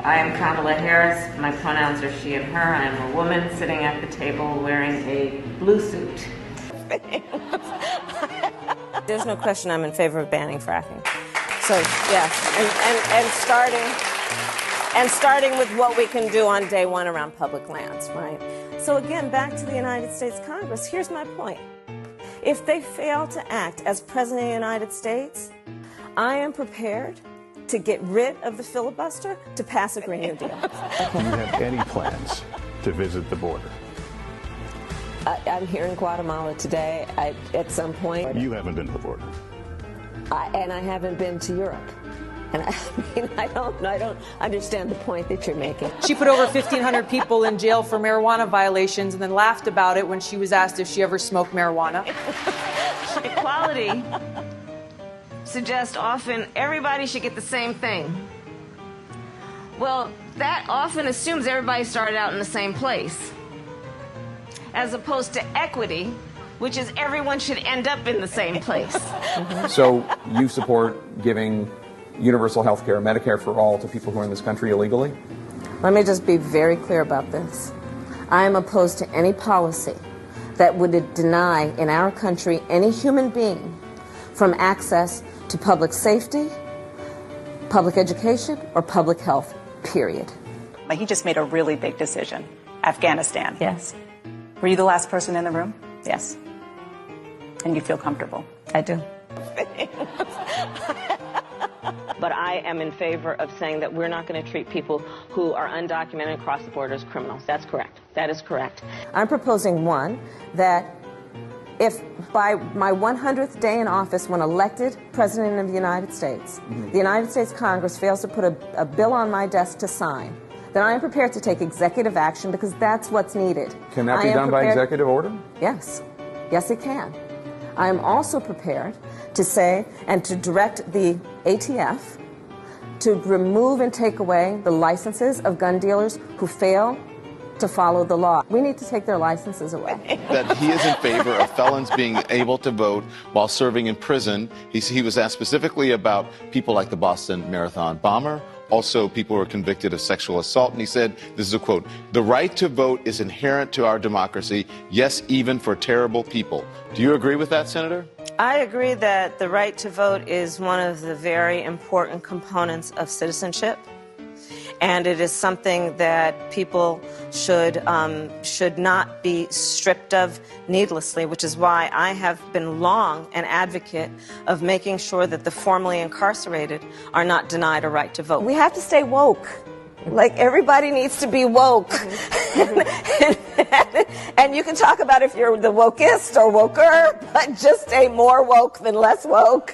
I am Kamala Harris. My pronouns are she and her. I am a woman sitting at the table wearing a blue suit. There's no question I'm in favor of banning fracking. So, yeah, and starting with what we can do on day one around public lands, right? So again, back to the United States Congress, here's my point. If they fail to act as President of the United States, I am prepared to get rid of the filibuster to pass a Green New Deal. Do you have any plans to visit the border? I'm here in Guatemala today. At some point. You haven't been to the border. And I haven't been to Europe. And I don't understand the point that you're making. She put over 1,500 people in jail for marijuana violations and then laughed about it when she was asked if she ever smoked marijuana. Equality suggests often everybody should get the same thing. Well, that often assumes everybody started out in the same place, as opposed to equity, which is everyone should end up in the same place. So you support giving universal health care, Medicare for all, to people who are in this country illegally? Let me just be very clear about this. I am opposed to any policy that would deny in our country any human being from access to public safety, public education, or public health, period. He just made a really big decision. Afghanistan. Yes. Were you the last person in the room? Yes. And you feel comfortable? I do. But I am in favor of saying that we're not going to treat people who are undocumented across the border as criminals. That's correct. That is correct. I'm proposing, one, that if by my 100th day in office, when elected President of the United States, the United States Congress fails to put a bill on my desk to sign, then I am prepared to take executive action because that's what's needed. Can that be done by executive order? Yes. Yes, it can. I am also prepared to say and to direct the ATF to remove and take away the licenses of gun dealers who fail to follow the law. We need to take their licenses away. That he is in favor of felons being able to vote while serving in prison. He was asked specifically about people like the Boston Marathon bomber, also people who are convicted of sexual assault, and he said, this is a quote, "The right to vote is inherent to our democracy, yes, even for terrible people." Do you agree with that, Senator? I agree that the right to vote is one of the very important components of citizenship, and it is something that people should not be stripped of needlessly, which is why I have been long an advocate of making sure that the formerly incarcerated are not denied a right to vote. We have to stay woke. Like, everybody needs to be woke. And you can talk about if you're the wokest or woker, but just stay more woke than less woke.